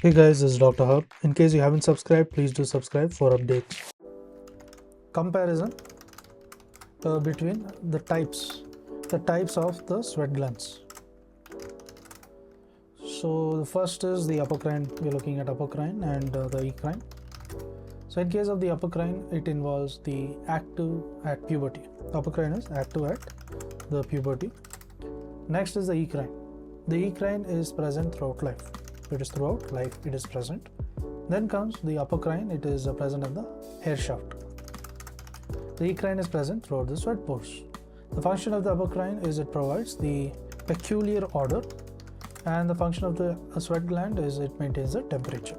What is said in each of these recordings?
Hey guys, this is Dr. Hub. In case you haven't subscribed, please do subscribe for updates. Comparison between the types of the sweat glands. So the first is the apocrine. We're looking at apocrine and the ecrine. So in case of the apocrine, it involves the active at puberty. Apocrine is active at the puberty. Next is the ecrine. The ecrine is present throughout life. It is throughout life, it is present. Then comes the apocrine. It is present at the hair shaft. The ecrine is present throughout the sweat pores. The function of the apocrine is it provides the peculiar odor, and the function of the sweat gland is it maintains the temperature.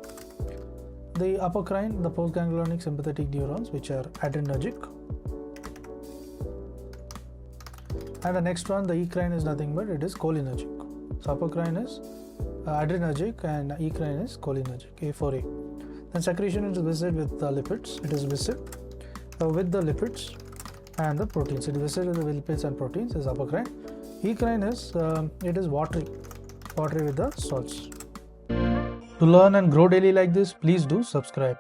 The apocrine, the postganglionic sympathetic neurons, which are adrenergic, and the next one, the ecrine, is nothing but it is cholinergic. So apocrine is adrenergic and ecrine is cholinergic, A4A. Then secretion is viscid with the lipids. It is viscid with the lipids and the proteins. It is viscid with the lipids and proteins is apocrine. Ecrine is it is watery with the salts. To learn and grow daily like this, please do subscribe.